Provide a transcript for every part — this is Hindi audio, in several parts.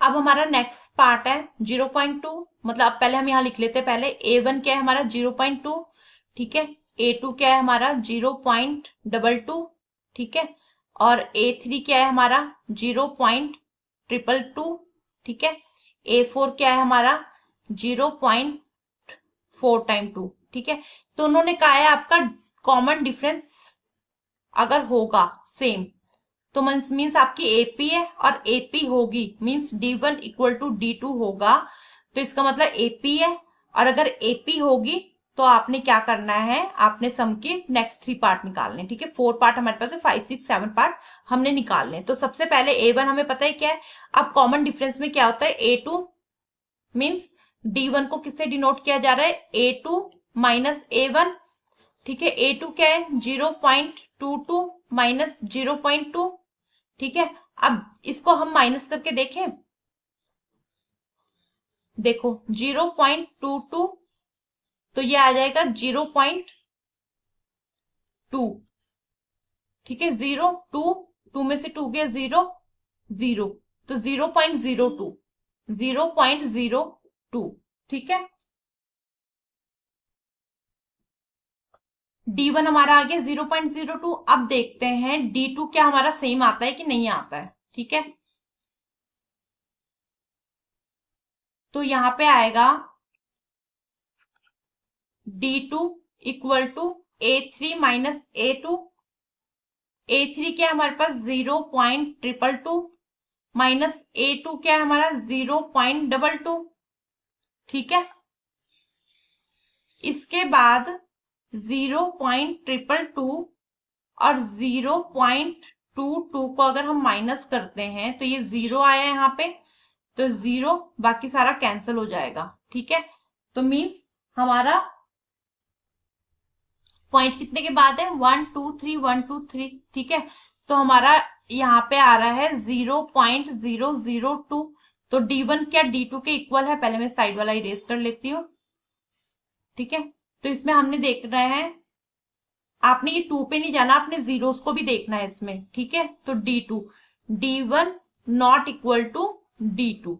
अब हमारा नेक्स्ट पार्ट है 0.2, मतलब अब पहले हम यहाँ लिख लेते हैं। पहले A1 क्या है हमारा 0.2, ठीक है। A2 क्या है हमारा 0.22, ठीक है। और A3 क्या है हमारा 0.222, ठीक है। A4 क्या है हमारा 0.4 टाइम 2, ठीक है। तो उन्होंने कहा है आपका कॉमन डिफरेंस अगर होगा सेम तो मीन्स आपकी एपी है और एपी होगी means D1 equal to D2 होगा, तो इसका मतलब एपी है। और अगर एपी होगी तो आपने क्या करना है, आपने सम के नेक्स्ट 3 पार्ट निकालने, ठीक है। 4 पार्ट हमारे पास है, 5 6 7 पार्ट हमने निकालने। तो सबसे पहले A1 हमें पता है क्या है। अब कॉमन डिफरेंस में क्या होता है, A2 मीन्स D1 को किससे डिनोट किया जा रहा है, A2 माइनस A1, ठीक है। A2 क्या है 0.22 माइनस 0.2, ठीक है। अब इसको हम माइनस करके देखें, देखो 0.22 तो ये आ जाएगा 0.2, ठीक है। 2 में से 2 गया 0 0, तो 0.02 0.02, ठीक है। D1 हमारा आ गया 0.02। अब देखते हैं D2 क्या हमारा सेम आता है कि नहीं आता है, ठीक है। तो यहां पे आएगा D2 equal to A3 minus A2। A3 क्या है हमारे पास 0.222 माइनस A2 क्या है हमारा 0.22, ठीक है। इसके बाद 0.222 और 0.22 को अगर हम माइनस करते हैं तो ये 0 आया यहाँ पे, तो 0 बाकी सारा कैंसिल हो जाएगा, ठीक है। तो मीन्स हमारा पॉइंट कितने के बाद है 1 2 3 1 2 3, ठीक है। तो हमारा यहाँ पे आ रहा है 0.002। तो D1 क्या D2 के इक्वल है, पहले मैं साइड वाला इरेज कर लेती हूँ, ठीक है। तो इसमें हमने देख रहे हैं, आपने ये 2 पे नहीं जाना, आपने जीरोस को भी देखना है इसमें, ठीक है। तो D2 D1 not equal to D2,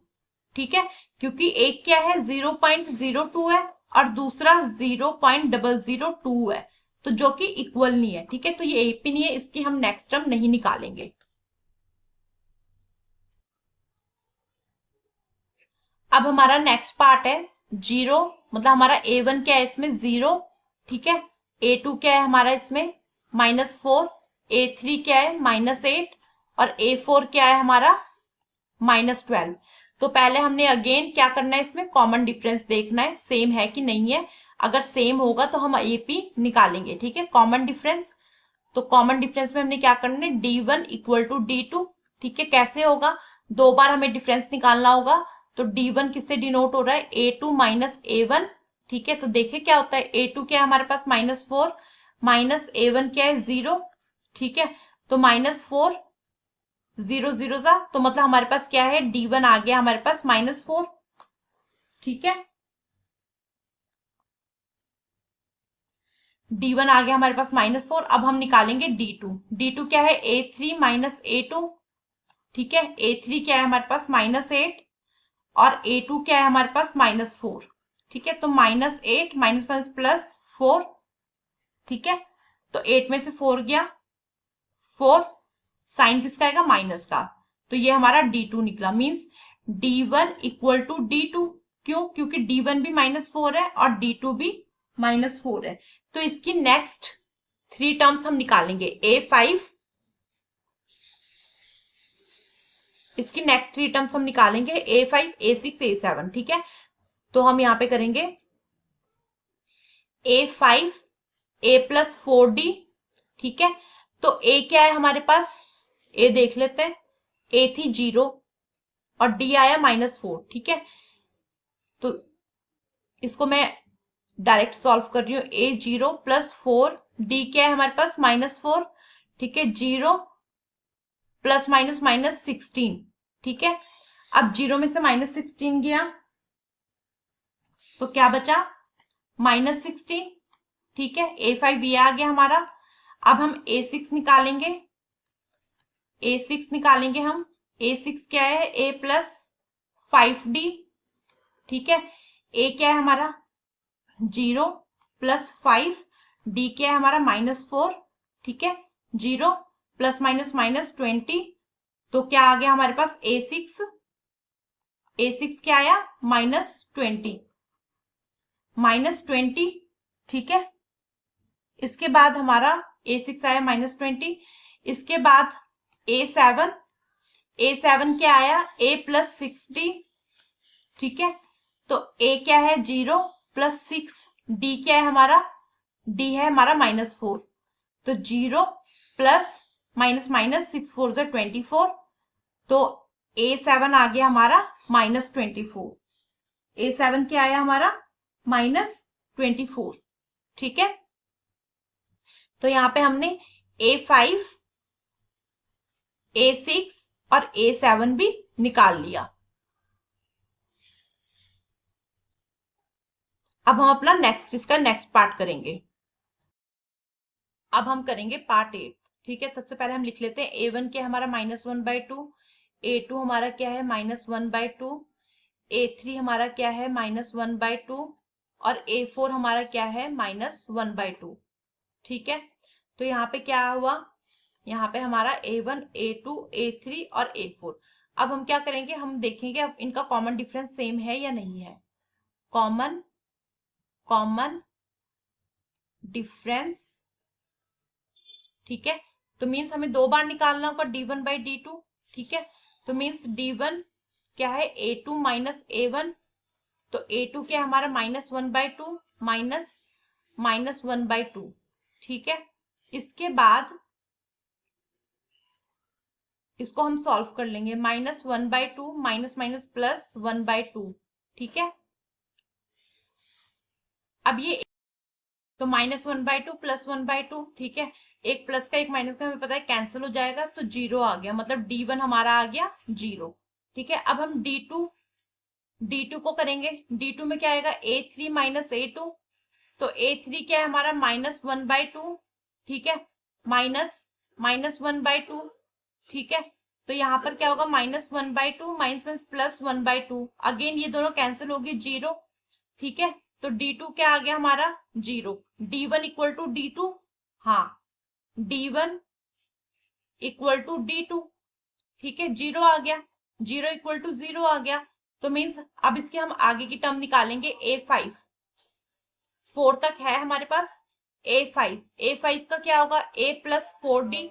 ठीक है। क्योंकि एक क्या है 0.02 है और दूसरा 0.002 है, तो जो कि इक्वल नहीं है, ठीक है। तो ये एपी नहीं है, इसकी हम नेक्स्ट टर्म नहीं निकालेंगे। अब हमारा नेक्स्ट पार्ट है 0, मतलब हमारा A1 क्या है इसमें 0, ठीक है। A2 क्या है हमारा इसमें -4, A3 क्या है -8 और A4 क्या है हमारा -12। तो पहले हमने अगेन क्या करना है, इसमें कॉमन डिफरेंस देखना है सेम है कि नहीं है। अगर सेम होगा तो हम एपी निकालेंगे, ठीक है। कॉमन डिफरेंस, तो कॉमन डिफरेंस में हमने क्या करना है D1 इक्वल टू D2, ठीक है। कैसे होगा, 2 बार हमें डिफरेंस निकालना होगा। तो D1 किससे डिनोट हो रहा है A2 माइनस A1, ठीक है। तो देखिए क्या होता है, A2 क्या है हमारे पास -4 माइनस A1 क्या है 0, ठीक है। तो -4 0 0 सा, तो मतलब हमारे पास क्या है D1 आ गया हमारे पास -4, ठीक है। D1 आ गया हमारे पास -4। अब हम निकालेंगे D2। D2 क्या है A3 माइनस A2, ठीक है। A3 क्या है हमारे पास -8 और A2 क्या है हमारे पास -4, ठीक है। तो -8 माइनस माइनस +4, ठीक है। तो 8 में से 4 गया 4, साइन किसका आएगा माइनस का, तो ये हमारा D2 निकला। Means D1 equal to D2, क्यों, क्योंकि D1 भी -4 है और D2 भी -4 है। तो इसकी नेक्स्ट 3 टर्म्स हम निकालेंगे A5, इसकी नेक्स्ट 3 टर्म्स हम निकालेंगे A5 A6 A7, ठीक है। तो हम यहां पे करेंगे A5 A+4D, ठीक है। तो A क्या है हमारे पास, A देख लेते हैं, A थी 0 और D आया -4, ठीक है। तो इसको मैं डायरेक्ट सॉल्व कर रही हूँ, A0 + 4, D क्या है हमारे पास -4, ठीक है। 0 + -16, ठीक है। अब 0 में से -16 गया तो क्या बचा -16, ठीक है। A5 ये आ गया हमारा। अब हम A6 निकालेंगे, A6 निकालेंगे हम। A6 क्या है A+, 5d, ठीक है। ए क्या है हमारा 0 प्लस 5, डी क्या है हमारा -4, ठीक है। 0 प्लस माइनस माइनस 20, तो क्या आ गया हमारे पास A6, A6 क्या आया -20, -20, ठीक है। इसके बाद हमारा A6 आया -20, इसके बाद A7, A7 क्या आया A प्लस 60, ठीक है। तो A क्या है 0 प्लस 6, D क्या है हमारा, D है हमारा -4, तो 0 प्लस माइनस माइनस 6 4 जो 24, तो A7 आ गया हमारा -24, A7 क्या आया हमारा -24, ठीक है। तो यहाँ पे हमने A5, A6 और A7 भी निकाल लिया। अब हम अपना इसका नेक्स्ट पार्ट करेंगे। अब हम करेंगे पार्ट 8, ठीक है। सबसे पहले हम लिख लेते हैं A1 क्या है हमारा -1/2, A2 हमारा क्या है -1/2, A3 हमारा क्या है -1/2 और A4 हमारा क्या है -1/2, ठीक है। तो यहाँ पे क्या हुआ, यहाँ पे हमारा A1, A2, A3 और A4। अब हम क्या करेंगे, हम देखेंगे अब इनका कॉमन डिफरेंस सेम है या नहीं है। कॉमन डिफरेंस, ठीक है। तो मीन्स हमें 2 बार निकालना होगा D1/D2, ठीक है। तो मीन्स D1 क्या है A2 माइनस A1, तो A2 क्या है हमारा -1/2 -1/2, ठीक है। इसके बाद इसको हम सॉल्व कर लेंगे, -1/2 माइनस माइनस प्लस 1/2, ठीक है। अब ये तो -1/2 प्लस 1/2, ठीक है। एक प्लस का एक माइनस का हमें पता है कैंसिल हो जाएगा, तो 0 आ गया, मतलब D1 हमारा आ गया 0, ठीक है। अब हम D2 को करेंगे। D2 में क्या आएगा A3 माइनस A2, तो A3 क्या है हमारा -1/2, ठीक है, -1/2, ठीक है। तो यहाँ पर क्या होगा -1/2 माइनस प्लस 1/2, अगेन ये दोनों कैंसिल होगी 0, ठीक है। तो D2 क्या आ गया हमारा 0, D1 इक्वल टू D2, हाँ D1 इक्वल टू D2, ठीक है। 0 आ गया, 0 इक्वल टू 0 आ गया, तो मीन्स अब इसके हम आगे की टर्म निकालेंगे A5, 4 तक है हमारे पास A5 का क्या होगा A प्लस 4D,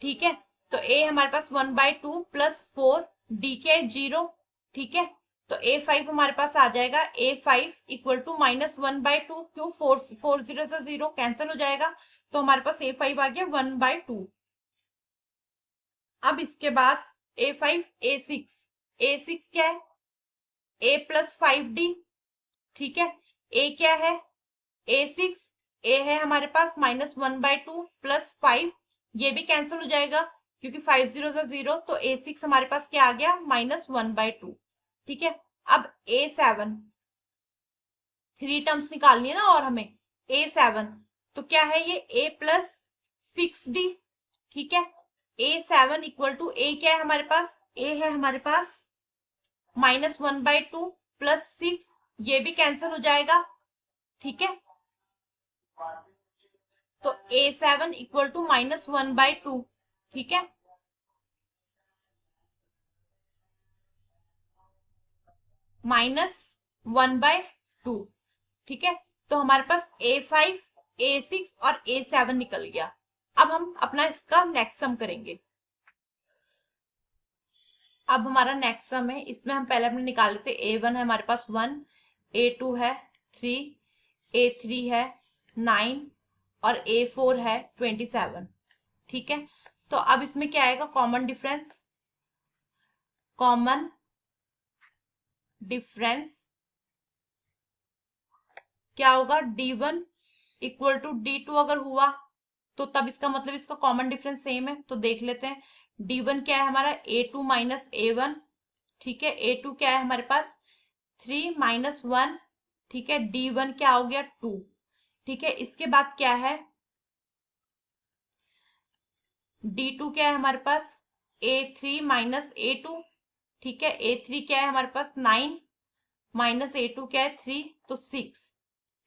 ठीक है। तो A हमारे पास 1/2 प्लस 4, D के 0, ठीक है। तो A5 हमारे पास आ जाएगा A5 इक्वल टू -1/2, क्यों 4 0 से 0 कैंसिल हो जाएगा, तो हमारे पास A5 आ गया 1/2। अब इसके बाद A5 A6 क्या है A प्लस 5D, ठीक है। A क्या है A6, A है हमारे पास -1/2 प्लस 5, ये भी कैंसिल हो जाएगा क्योंकि 5 0 से 0, तो A6 हमारे पास क्या आ गया -1/2, ठीक है। अब A7, 3 टर्म्स निकालनी है ना और हमें A7, तो क्या है ये A प्लस 6D, ठीक है। A7 इक्वल टू A क्या है हमारे पास A है हमारे पास -1/2 प्लस 6, ये भी कैंसिल हो जाएगा, ठीक है। तो A7 इक्वल टू -1/2, ठीक है। -1/2, ठीक है। तो हमारे पास A5, A6 और A7 निकल गया। अब हम अपना इसका नेक्स्ट सम करेंगे। अब हमारा नेक्स्ट सम है, इसमें हम पहले अपने निकाल लेते A1 है हमारे पास 1, A2 है 3, A3 है 9 और A4 है 27, ठीक है। तो अब इसमें क्या आएगा कॉमन डिफरेंस क्या होगा D1 इक्वल टू D2 अगर हुआ तो तब इसका मतलब इसका कॉमन डिफरेंस सेम है, तो देख लेते हैं। D1 क्या है हमारा A2 माइनस A1, ठीक है। A2 क्या है हमारे पास 3 माइनस 1, ठीक है। D1 क्या हो गया 2, ठीक है। इसके बाद क्या है D2 क्या है हमारे पास A3 माइनस A2, ठीक है। A3 क्या है हमारे पास 9 माइनस A2 क्या है 3, तो 6,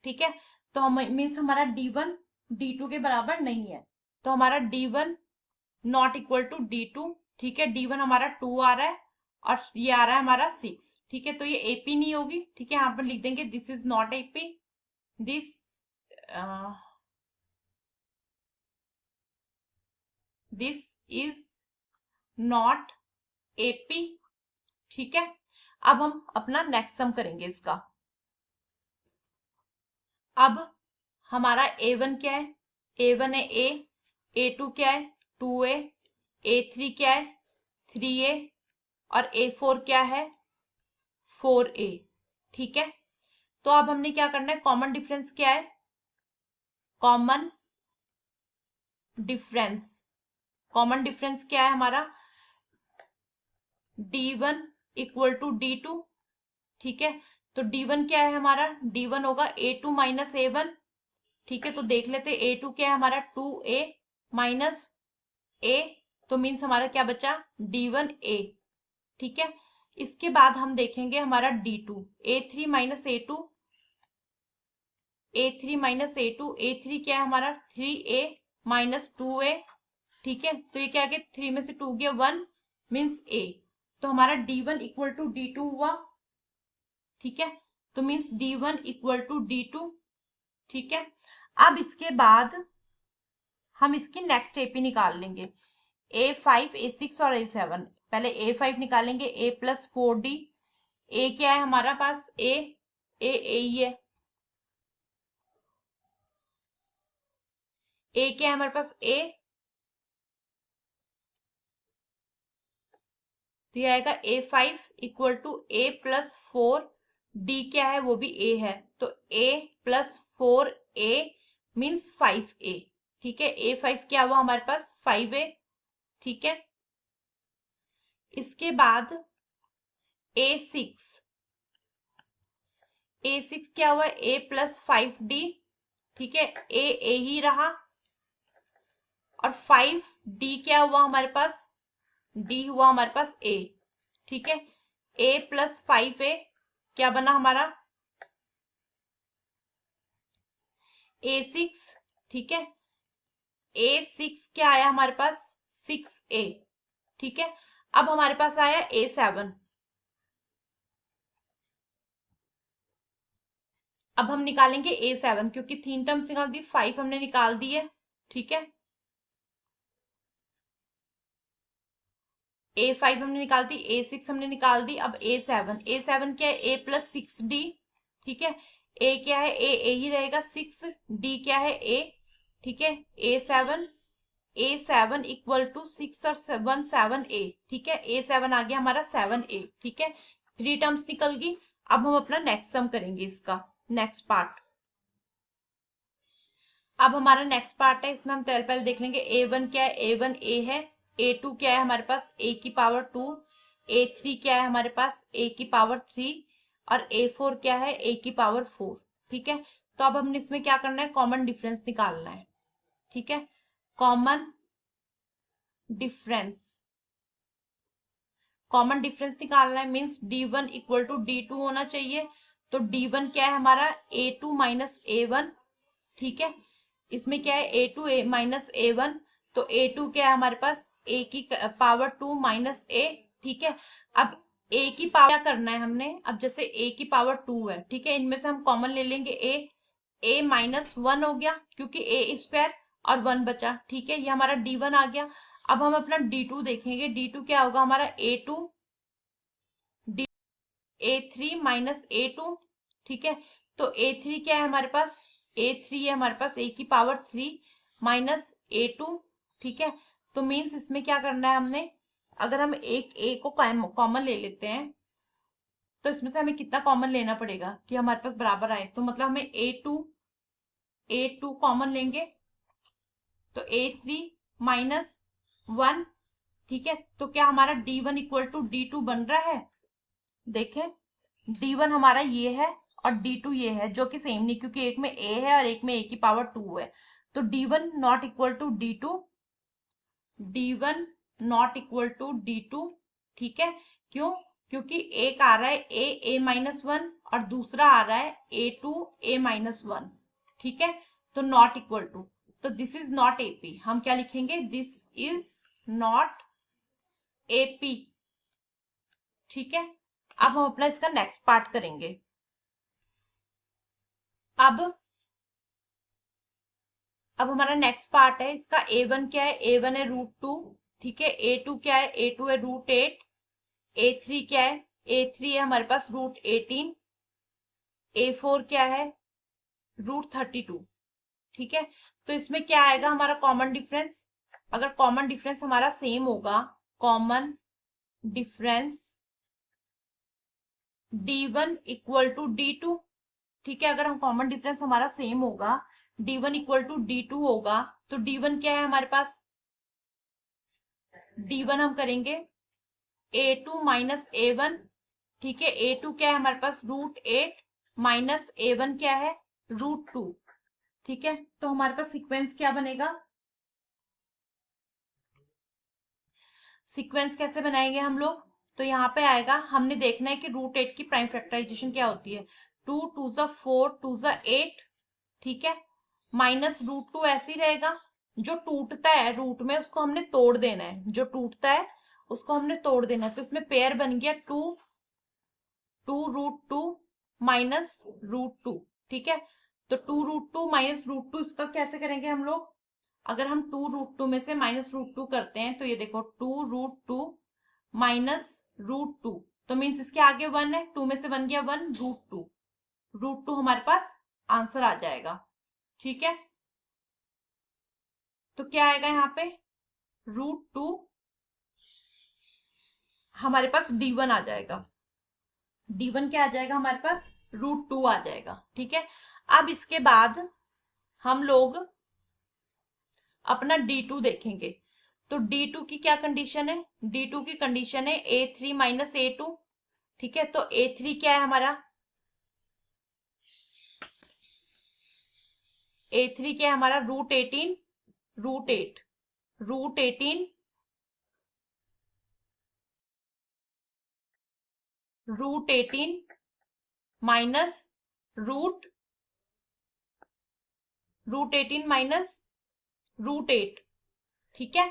ठीक है। तो हम मीन्स हमारा D1 D2 के बराबर नहीं है, तो हमारा D1 not equal to D2, ठीक है। D1 हमारा 2 आ रहा है और ये आ रहा है हमारा 6, ठीक है। तो ये AP नहीं होगी, ठीक है। यहाँ पर लिख देंगे this is not AP, this this is not AP, ठीक है। अब हम अपना नेक्स्ट सम करेंगे इसका। अब हमारा A1 क्या है, A1 है A, A2 क्या है 2A, A3 क्या है 3A और A4 क्या है 4A, ठीक है। तो अब हमने क्या करना है, कॉमन डिफरेंस क्या है, कॉमन डिफरेंस, कॉमन डिफरेंस क्या है हमारा D1 इक्वल टू D2, ठीक है। तो D1 क्या है हमारा, D1 होगा A2 माइनस A1, ठीक है। तो देख लेते A2 क्या है हमारा 2A माइनस A, तो मीन्स हमारा क्या बचा D1A, ठीक है। इसके बाद हम देखेंगे हमारा D2, A3 minus A2, A3 minus A2, A3 क्या है हमारा 3A माइनस 2A, ठीक है। तो ये क्या है, 3 में से 2 गया 1 मीन्स A, तो हमारा D1 इक्वल टू D2 हुआ, ठीक है। तो means D1 equal to D2, ठीक है। अब इसके बाद हम इसकी नेक्स्ट AP निकाल लेंगे, A5 A6 और A7। पहले A5 निकालेंगे, A प्लस 4D, A क्या है हमारा पास A ही है, A क्या है हमारे पास A, तो ये आएगा A5 equal to A plus 4D क्या है वो भी A है, तो A plus 4A means 5A, ठीक है। A5 क्या हुआ हमारे पास 5A, ठीक है। इसके बाद A6, A6 क्या हुआ A प्लस 5D, ठीक है। A ही रहा और 5D क्या हुआ हमारे पास, D हुआ हमारे पास A, ठीक है। A प्लस 5A क्या बना हमारा A6, ठीक है। A6 क्या आया हमारे पास 6A, ठीक है। अब हमारे पास आया A7, अब हम निकालेंगे A7 क्योंकि 3 टर्म्स निकाल दी, 5 हमने निकाल दी है, ठीक है। A5 हमने निकाल दी, A6 हमने निकाल दी, अब A7 क्या है A प्लस 6D, ठीक है। A क्या है A ही रहेगा 6D क्या है A, ठीक है। A7 इक्वल टू 6 और 7A, ठीक है। A7 आ गया हमारा 7A, ठीक है। 3 टर्म्स निकल गई। अब हम अपना नेक्स्ट सम करेंगे, इसका नेक्स्ट पार्ट। अब हमारा नेक्स्ट पार्ट है, इसमें हम पहले देख लेंगे A1 क्या है, A1 A है, A2 क्या है हमारे पास A की पावर 2, A3 क्या है हमारे पास A की पावर 3 और A4 क्या है A की पावर 4, ठीक है। तो अब हमने इसमें क्या करना है, कॉमन डिफरेंस निकालना है, ठीक है। कॉमन डिफरेंस, कॉमन डिफरेंस निकालना है means D1 equal to D2 होना चाहिए। तो D1 क्या है हमारा A2 माइनस A1, ठीक है। इसमें क्या है A2 माइनस A1, तो A2 क्या है हमारे पास A की पावर 2 माइनस A, ठीक है। अब A की पावर क्या करना है हमने, अब जैसे A की पावर 2 है, ठीक है। इनमें से हम कॉमन ले लेंगे A माइनस 1 हो गया क्योंकि A स्क्वायर और 1 बचा, ठीक है। ये हमारा D1 आ गया। अब हम अपना D2 देखेंगे, D2 क्या होगा हमारा A2 A3 माइनस A2, ठीक है। तो A3 क्या है हमारे पास A3 है हमारे पास A की पावर 3 माइनस A2, ठीक है। तो मीन्स इसमें क्या करना है हमने, अगर हम एक A को कॉमन ले लेते हैं तो इसमें से हमें कितना कॉमन लेना पड़ेगा कि हमारे पास बराबर आए, तो मतलब हमें A2 कॉमन लेंगे, तो A3 माइनस 1, ठीक है। तो क्या हमारा D1 इक्वल टू D2 बन रहा है, देखें D1 हमारा ये है और D2 ये है, जो कि सेम नहीं क्योंकि एक में A है और एक में A की पावर 2 है। तो D1 not equal to D2, D1 not equal to D2, ठीक है। क्यों? क्योंकि एक आ रहा है ए -1 और दूसरा आ रहा है A2 A-1, ठीक है, तो नॉट इक्वल टू, तो दिस इज नॉट एपी, हम क्या लिखेंगे, दिस इज नॉट एपी, ठीक है। अब हम अपना इसका नेक्स्ट पार्ट करेंगे। अब हमारा नेक्स्ट पार्ट है इसका, A1 क्या है, A1 है √2, ठीक है, A2 क्या है, A2 है √8, A3 क्या है, A3 है हमारे पास √18, A4 क्या है, √32, ठीक है। तो इसमें क्या आएगा हमारा कॉमन डिफरेंस, अगर कॉमन डिफरेंस हमारा सेम होगा, common difference D1 equal to D2, ठीक है, अगर हम कॉमन डिफरेंस हमारा सेम होगा, D1 इक्वल टू D2 होगा, तो D1 क्या है हमारे पास, D1 हम करेंगे A2 माइनस A1, ठीक है, A2 क्या है हमारे पास √8 माइनस A1 क्या है √2, ठीक है। तो हमारे पास सीक्वेंस क्या बनेगा, सीक्वेंस कैसे बनाएंगे हम लोग, तो यहाँ पे आएगा, हमने देखना है कि √8 की प्राइम फैक्टराइजेशन क्या होती है, 2 2 4 2 8, ठीक है, माइनस √2 ऐसे ही रहेगा, जो टूटता है रूट में उसको हमने तोड़ देना है, जो टूटता है उसको हमने तोड़ देना है, तो इसमें पेयर बन गया 2 √2 माइनस √2, ठीक है। तो 2 √2 माइनस √2 इसका कैसे करेंगे हम लोग, अगर हम 2 √2 में से माइनस √2 करते हैं, तो ये देखो 2 √2 माइनस √2, तो मीन्स इसके आगे 1 है, 2 में से बन गया 1 √2, √2 हमारे पास आंसर आ जाएगा, ठीक है। तो क्या आएगा यहाँ पे, √2 हमारे पास D1 आ जाएगा, D1 क्या आ जाएगा हमारे पास, √2 आ जाएगा, ठीक है। अब इसके बाद हम लोग अपना D2 देखेंगे, तो D2 की क्या कंडीशन है, D2 की कंडीशन है A3 माइनस A2, ठीक है, तो A3 क्या है हमारा, A3 क्या है हमारा √18 √8 √18 √18 माइनस √18 माइनस √8, ठीक है,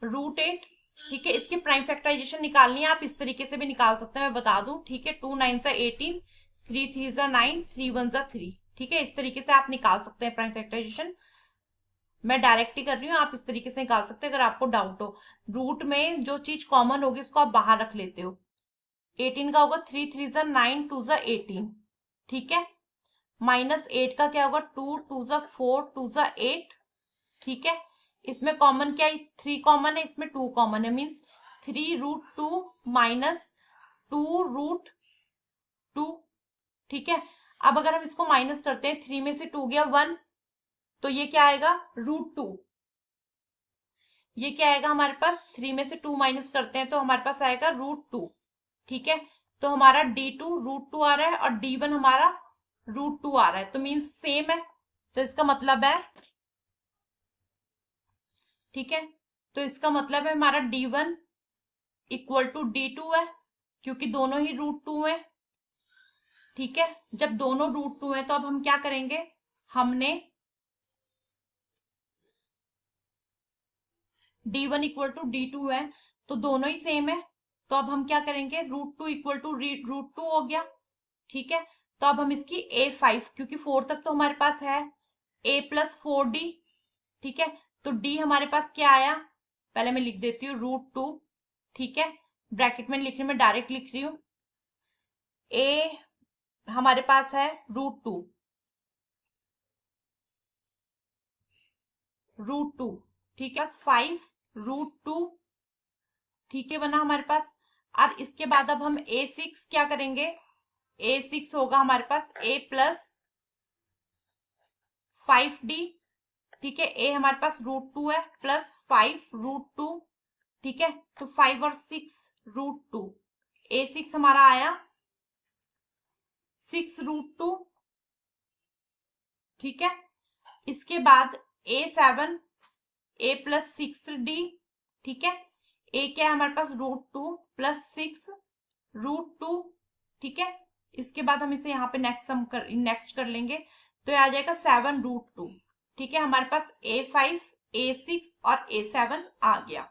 √8, ठीक है। इसकी प्राइम फैक्टराइजेशन निकालनी है, आप इस तरीके से भी निकाल सकते हैं, मैं बता दूं, ठीक है, 2 9 18, 3 3 9, 3 1 3, ठीक है, इस तरीके से आप निकाल सकते हैं प्राइम फैक्टराइजेशन, मैं डायरेक्ट ही कर रही हूँ, आप इस तरीके से निकाल सकते हैं अगर आपको डाउट हो, रूट में जो चीज कॉमन होगी उसको आप बाहर रख लेते हो, 18 का होगा 3 3 9 2 18, ठीक है, माइनस 8 का क्या होगा 2 2 4 2 8, ठीक है, इसमें कॉमन क्या है, 3 कॉमन है, इसमें 2 कॉमन है, मीन्स 3 √2 माइनस 2 √2, ठीक है। अब अगर हम इसको माइनस करते हैं, 3 में से 2 गया 1, तो ये क्या आएगा √2, ये क्या आएगा हमारे पास, 3 में से 2 माइनस करते हैं तो हमारे पास आएगा √2, ठीक है। तो हमारा D2 √2 आ रहा है और D1 हमारा √2 आ रहा है, तो मीन्स सेम है, तो इसका मतलब है, ठीक है, तो इसका मतलब है हमारा D1 इक्वल टू D2 है, क्योंकि दोनों ही √2 है, ठीक है। जब दोनों √2 है तो अब हम क्या करेंगे, हमने D1 इक्वल टू D2 है, तो दोनों ही सेम है, तो अब हम क्या करेंगे, √2 इक्वल टू √2 हो गया, ठीक है। तो अब हम इसकी A5, क्योंकि 4 तक तो हमारे पास है, A प्लस 4D, ठीक है, तो D हमारे पास क्या आया, पहले मैं लिख देती हूँ √2, ठीक है, ब्रैकेट में लिख रही हूँ, मैं डायरेक्ट लिख रही हूँ, A हमारे पास है √2 √2, ठीक है, 5 √2, ठीक है, बना हमारे पास। और इसके बाद अब हम A6 क्या करेंगे, A6 होगा हमारे पास A प्लस 5D, ठीक है, A हमारे पास √2 है प्लस 5 √2, ठीक है, तो 5 और 6 √2, A6 हमारा आया 6 √2, ठीक है। इसके बाद A7 A प्लस 6D, ठीक है, ए क्या है हमारे पास √2 प्लस 6 √2, ठीक है। इसके बाद हम इसे यहाँ पे नेक्स्ट कर लेंगे, तो ये आ जाएगा 7 √2, ठीक है। हमारे पास A5 A6 और A7 आ गया।